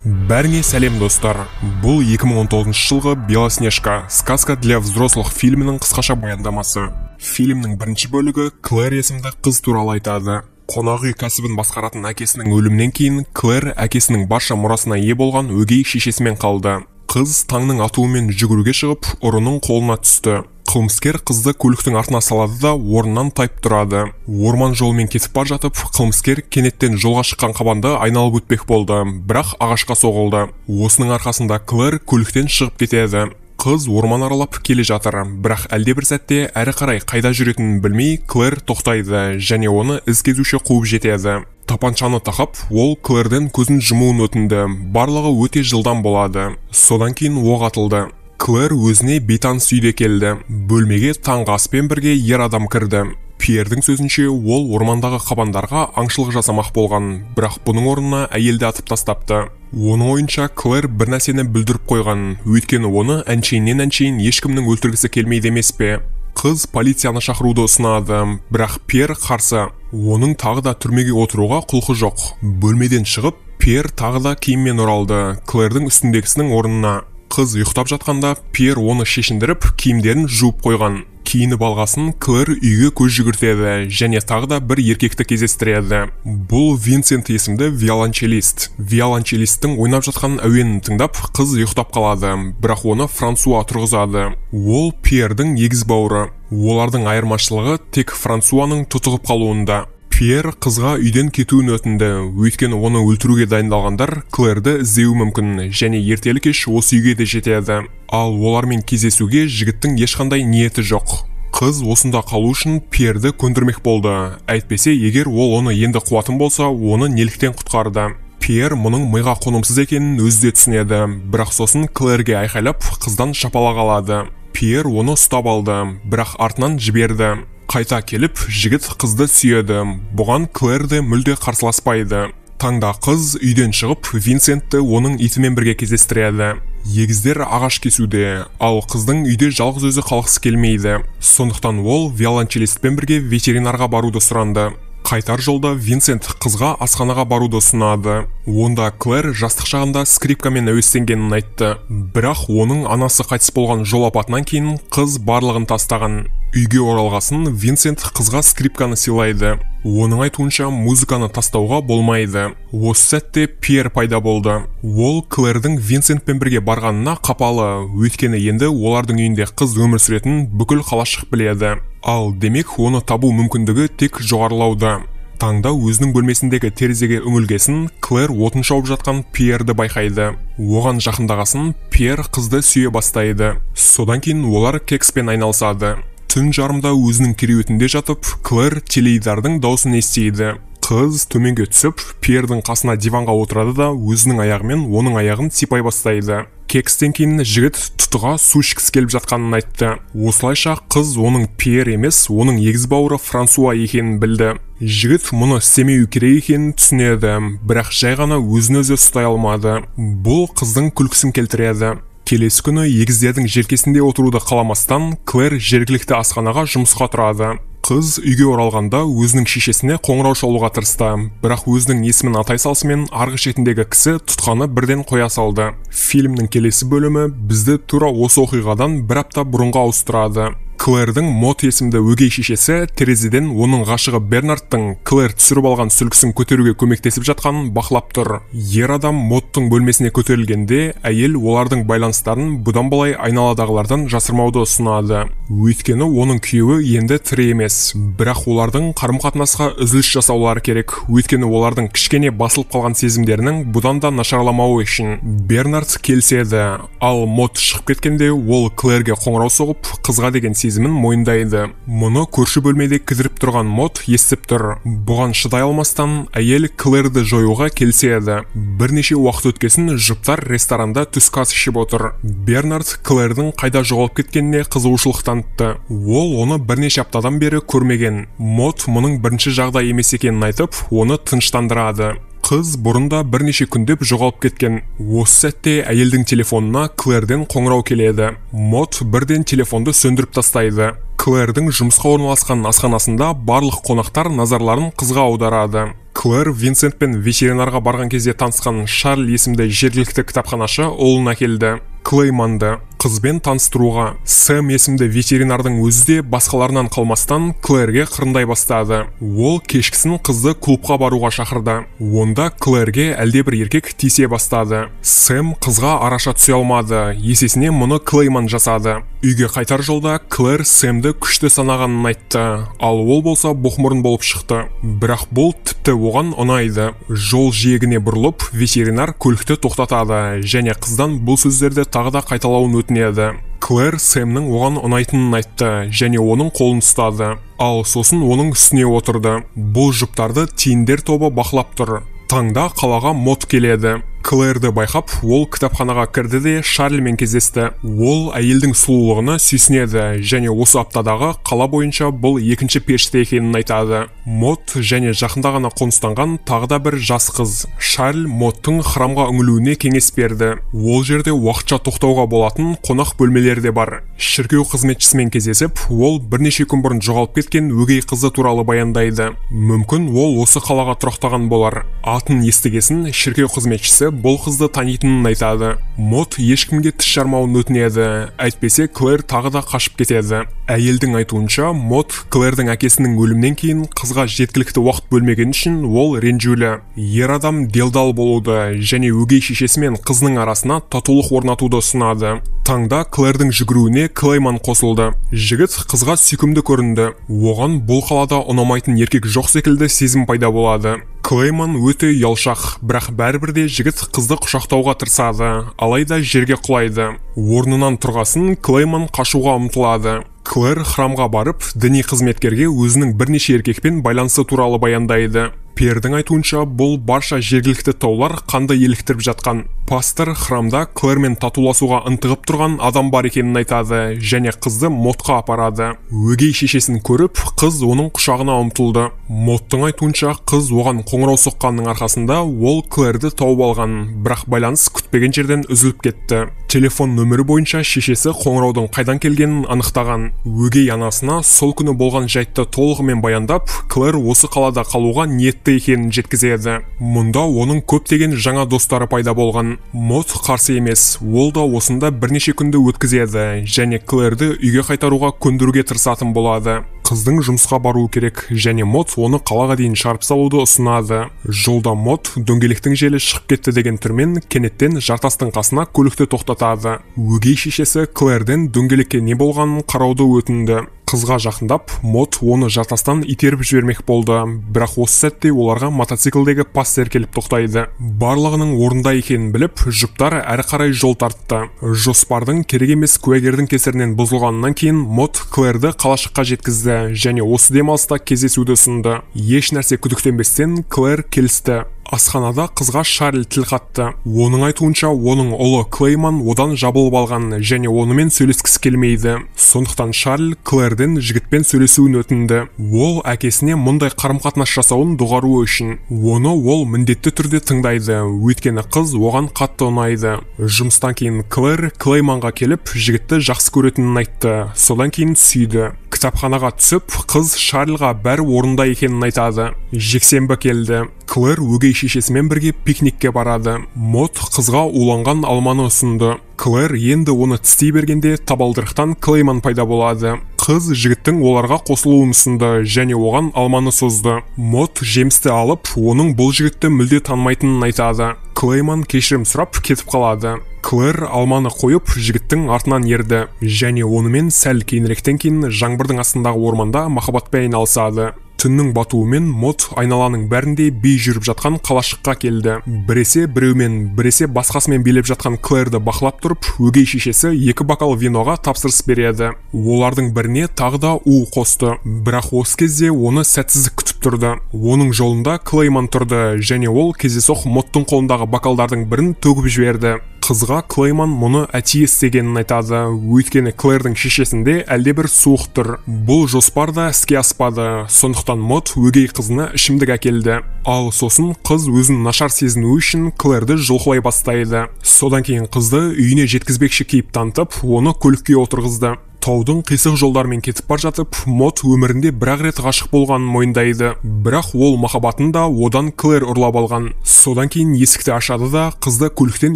Бәріңе сәлем достар. Бұл 2019 жылғы Белоснежка сказка для взрослых фильмінің қысқаша баяндамасы. Фильмнің бірінші бөлігі Клэр есімді қыз туралы айтады. Қонақ үй кәсібін басқаратын әкесінің өлімінен кейін Клэр әкесінің барша мұрасына ие болған өгей шешесімен қалды. Қыз таңның атуымен жүгіруге шығып, ұрының қолына түсті. Қылмыскер қызды көліктің артына салады да орнынан тайып тұрады. Орман жолымен кетіп бара жатып, қылмыскер кенеттен жолға шыққан қабанды айналып өтпек болды, бірақ ағашқа соғылды. Осының арқасында Клэр көліктен шығып кетеді. Қыз орман аралап келе жатыр, бірақ әлдебір сәтте әрі қарай қайда жүретінін білмей, Клэр тоқтайды және оны із кезуші қуып жетеді. Тапаншаны тақап, ол Клэрден көзін жұмуын өтінді. Барлығы өте жылдам болады. Содан кейін оқ атылды. Клэр өзіне бейтаныс үйде келді. Бөлмеге таңғы аспен бірге ер адам кірді. Пьердің сөзінше, ол ормандағы қабандарға аңшылық жасамақ болған, бірақ бұның орнына әйелді атып тастапты. Оның ойынша Клэр бір нәрсені бүлдіріп қойған, өйткені оны әншейіннен әншейін ешкімнің өлтіргісі келмейді емес пе? Қыз полицияны шақыруды ұсынады, бірақ Пьер қарсы. Оның тағы да түрмеге отыруға құлқы жоқ. Бөлмеден шығып, Пьер тағы да киіммен оралды, Клэрдің үстіндегісінің орнына. Қыз ұйықтап жатқанда, Пьер оны шешіндіріп, киімдерін жуып қойған. Киініп алғасын Клэр үйге көз жүгіртеді және тағы да бір еркекті кездестіреді. Бұл Винсент есімді виолончелист. Виолончелисттің ойнап жатқан әуенін тыңдап, қыз ұйықтап қалады, бірақ оны Франсуа тұрғызады. Ол Пьердің егіз бауыры. Олардың айырмашылығы тек Франсуаның тұтығып қалуында. Пьер қызға үйден кетуін өтінді, өйткені оны өлтіруге дайындалғандар Клэрді іздеуі мүмкін және ертелі кеш осы үйге де жетеді. Ал олармен кездесуге жігіттің ешқандай ниеті жоқ. Қыз осында қалу үшін Пьерді көндірмек болды. Әйтпесе, егер ол оны енді қуатын болса, оны неліктен құтқарды. Пьер мұның миға қонымсыз екенін өзі де түсінеді, бірақ сосын Клэрге айқайлап, қыздан шапалақ алады. Пьер оны ұстап алды, бірақ артынан жіберді. Қайта келіп, жігіт қызды сүйеді. Бұған Клэр де мүлде қарсыласпайды. Таңда қыз үйден шығып, Винсентті оның итімен бірге кездестіреді. Егіздер ағаш кесуде, ал қыздың үйде жалғыз өзі қалғысы келмейді. Сондықтан ол виолончелистпен бірге ветеринарға баруды сұранды. Қайтар жолда Винсент қызға асханаға баруды ұсынады. Онда Клэр жастық шағында скрипкамен әуестенгенін айтты. Бірақ оның анасы қайтыс болған жол апатынан кейін қыз барлығын тастаған. Үйге оралғасын Винсент қызға скрипканы сыйлайды. Оның айтуынша музыканы тастауға болмайды. Осы сәтте Пьер пайда болды. Ол Клэрдің Винсентпен бірге барғанына қапалы, өйткені енді олардың үйінде қыз өмір сүретін бүкіл қалашық біледі. Ал демек оны табу мүмкіндігі тек жоғарылауда. Таңда өзінің бөлмесіндегі терезеге үңілгесін Клэр отын шауып жатқан Пьерді байқайды. Оған жақындағасын Пьер қызды сүйе бастайды. Содан кейін олар кекспен айналысады. Түн жарымда өзінің кереуетінде жатып, Клэр теледидардың дауысын естиді. Қыз төменге түсіп, Пьердің қасына диванға отырады да өзінің аяғымен оның аяғын сипай бастайды. Кекстен кейін жігіт тұтыға су ішкісі келіп жатқанын айтты. Осылайша қыз оның Пьер емес, оның егіз бауыры Франсуа екенін білді. Жігіт мұны істемеу керек екенін түсінеді, бірақ жай ғана өзін-өзі ұстай алмады. Бұл қыздың күлкісін келтіреді. Келесі күні егіздердің желкесінде отыруды қаламастан, Клэр жергілікті асханаға жұмысқа тұрады. Қыз үйге оралғанда өзінің шешесіне қоңырау шалуға тырысты, бірақ өзінің есімін атай салысымен арғы шетіндегі кісі тұтқаны бірден қоя салды. Фильмнің келесі бөлімі бізді тура осы оқиғадан бір апта бұрынға ауыстырады. Клэрдің Мот есімді өгей шешесі терезеден оның ғашығы Бернардтың Клэр түсіріп алған сүлгісін көтеруге көмектесіп жатқанын бақылап тұр. Ер адам Моттың бөлмесіне көтерілгенде, әйел олардың байланыстарын бұдан былай айналадағылардан жасырмауды ұсынады. Өйткені оның күйеуі енді тірі емес, бірақ олардың қарым-қатынасқа үзіліс жасаулары керек, өйткені олардың кішкене басылып қалған сезімдерінің бұдан да нашарламауы үшін. Бернард келіседі, ал Мот шығып кеткенде ол Клэрге қоңырау соғып, қызға деген сезімін мойындайды. Мұны көрші бөлмеде кідіріп тұрған Мот естіп тұр. Бұған шыдай алмастан, әйел Клэрді жоюға келіседі. Бірнеше уақыт өткесін жұптар ресторанда түскі ас ішіп отыр. Бернард Клэрдің қайда жоғалып кеткеніне қызығушылық танытты. Ол оны бірнеше аптадан бері көрмеген. Мот мұның бірінші жағдай емес екенін айтып, оны тыныштандырады. Қыз бұрында бірнеше күндеп жоғалып кеткен. Осы сәтте әйелдің телефонына Клэрден қоңырау келеді. Мот бірден телефонды сөндіріп тастайды. Клэрдің жұмысқа орналасқан асханасында барлық қонақтар назарларын қызға аударады. Клэр Винсент пен ветеринарға барған кезде танысқан Шарль есімді жергілікті кітапханашы ұлын әкелді. Клейманды қызбен таныстыруға. Сэм есімді ветеринардың өзі де басқаларынан қалмастан Клэрге қырындай бастады. Ол кешкісін қызды клубқа баруға шақырды. Онда Клэрге әлдебір еркек тисе бастады. Сэм қызға араша түсе алмады. Есесіне мұны Клейман жасады. Үйге қайтар жолда Клэр Сэмді күшті санағанын айтты. Ал ол болса боқмұрын болып шықты. Бірақ бұл тіпті оған ұнайды. Жол жиегіне бұрылып, ветеринар көлікті тоқтатады және қыздан бұл сөздерді тағы да қайталауын өтінеді. Клэр Сэмнің оған ұнайтынын айтты және оның қолын ұстады. Ал сосын оның үстіне отырды. Бұл жұптарды тиіндер тобы бақылап тұр. Таңда қалаға Мод келеді. Клэрді байқап, ол кітапханаға кірді де Шарльмен кездесті. Ол әйелдің сұлулығына сүйсінеді және осы аптадағы қала бойынша бұл екінші періште екенін айтады. Мод және жақында ғана қоныстанған тағы да бір жас қыз. Шарль Модтың храмға үңілуіне кеңес берді. Ол жерде уақытша тоқтауға болатын қонақ бөлмелері де бар. Шіркеу қызметшісімен кездесіп, ол бірнеше күн бұрын жоғалып кеткен өгей қызы туралы баяндайды. Мүмкін ол осы қалаға тұрақтаған болар. Атын естігесін шіркеу қызметшісі бұл қызды танитынын айтады. Мод ешкімге тіс жармауын өтінеді, әйтпесе Клэр тағы да қашып кетеді. Әйелдің айтуынша, Мод Клэрдің әкесінің өлімнен кейін қызға жеткілікті уақыт бөлмеген үшін ол ренжулі. Ер адам делдал болуды және өгей шешесі мен қызының арасына татулық орнатуды ұсынады. Таңда Клэрдің жүгіруіне Клейман қосылды. Жігіт қызға сүйкімді көрінді. Оған бұл қалада ұнамайтын еркек жоқ секілді сезім пайда болады. Клейман өте ұялшақ, бірақ бәрібірде жігіт қызды құшақтауға тырысады, алайда жерге құлайды. Орнынан тұрғасын Клейман қашуға ұмтылады. Клэр храмға барып, діни қызметкерге өзінің бірнеше еркекпен байланысы туралы баяндайды. Пердің айтуынша, бұл барша жергілікті таулар қанды еліктіріп жатқан. Пастор храмда Клэрмен татуласуға ынтығып тұрған адам бар екенін айтады және қызды Модқа апарады. Өгей шешесін көріп, қыз оның құшағына ұмтылды. Модтың айтуынша, қыз оған қоңырау соққанның арқасында ол Клэрді тауып алған, бірақ байланыс күтпеген жерден үзіліп кетті. Телефон нөмірі бойынша шешесі қоңыраудың қайдан келгенін анықтаған. Өгей анасына сол күні болған жайтты толығымен баяндап, Клэр осы қалада қалуға ниетті екенін жеткізеді. Мұнда оның көптеген жаңа достары пайда болған. Мод қарсы емес, ол да осында бірнеше күнді өткізеді және Клэрді үйге қайтаруға көндіруге тырысатын болады. Қыздың жұмысқа баруы керек және Мод оны қалаға дейін шығарып салуды ұсынады. Жолда Мод дөңгелектің желі шығып кетті деген түрмен кенеттен жартастың қасына көлікті тоқтатады. Өгей шешесі Клэрден дөңгелекке не болғанын қарауды өтінді. Қызға жақындап, Мод оны жартастан итеріп жібермек болды, бірақ осы сәтте оларға мотоциклдегі пастер келіп тоқтайды. Барлығының орында екенін біліп, жұптар әрі қарай жол тартты. Жоспардың керек емес куәгердің кесірінен бұзылғанынан кейін Мод Клэрді қалашыққа жеткізді және осы демалыста кездесуді ұсынды. Еш нәрсе күдіктенбестен Клэр келісті. Асханада қызға Шарль тіл қатты. Оның айтуынша, оның ұлы Клейман одан жабылып алған және онымен сөйлескісі келмейді. Сондықтан Шарль Клэрден жігітпен сөйлесуін өтінді. Ол әкесіне мұндай қарым-қатынас жасауын доғаруы үшін. Оны ол міндетті түрде тыңдайды, өйткені қыз оған қатты ұнайды. Жұмыстан кейін Клэр Клейманға келіп, жігітті жақсы көретінін айтты. Содан кейін сүйді. Кітапханаға түсіп, қыз Шарльға бәрі орында екенін айтады. Жексенбі келді. Клэр өгей шешесімен бірге пикникке барады. Мод қызға уланған алманы ұсынды. Клэр енді оны тістей бергенде табалдырықтан Клейман пайда болады. Қыз жігіттің оларға қосылуын ұсынды және оған алманы созды. Мод жемісті алып, оның бұл жігітті мүлде танымайтынын айтады. Клейман кешірім сұрап кетіп қалады. Клэр алманы қойып, жігіттің артынан ерді және онымен сәл кейініректен кейін жаңбырдың астындағы орманда махаббатпен айналысады. Түннің батуымен Мод айналаның бәрінде бей жүріп жатқан қалашыққа келді. Біресе біреумен, біресе басқасымен билеп жатқан Клэрді бақылап тұрып, өгей шешесі 2 бокал виноға тапсырыс береді. Олардың біріне тағы да у қосты, бірақ осы кезде оны сәтсіздік күтіп тұрды. Оның жолында Клейман тұрды және ол кездейсоқ Модтың қолындағы бокалдардың бірін төгіп жіберді. Қызға Клейман мұны әтейі істегенін айтады, өйткені Клэрдің шешесінде әлдебір суық тұр. Бұл жоспар да іске аспады, сондықтан Мод өгей қызына ішімдік әкелді. Ал сосын қыз өзін нашар сезіну үшін Клэрді жұлқылай бастайды. Содан кейін қызды үйіне жеткізбекші кейіп танытып, оны көлікке отырғызды. таудың қисық жолдарымен кетіп бара жатып, Мод өмірінде бір-ақ рет ғашық болғанын мойындайды. Бірақ ол махаббатын да одан Клэр ұрлап алған. Содан кейін есікті ашады да қызды көліктен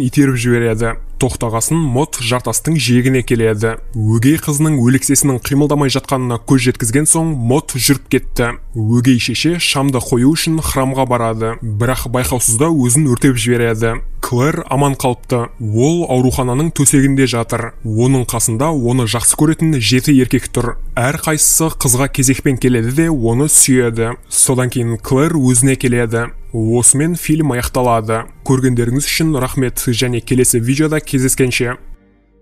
итеріп жібереді. Тоқтағасын Мод жартастың жиегіне келеді. Өгей қызының өлексесінің қимылдамай жатқанына көз жеткізген соң Мод жүріп кетті. Өгей шеше шамды қою үшін храмға барады, бірақ байқаусызда өзін өртеп жібереді. Клэр аман қалыпты. Ол аурухананың төсегінде жатыр. Оның қасында оны жақсы көретін 7 еркек тұр. Әр қайсысы қызға кезекпен келеді де оны сүйеді. Содан кейін Клэр өзіне келеді. Осымен фильм аяқталады. Көргендеріңіз үшін рахмет, және келесі видеода кездескенше.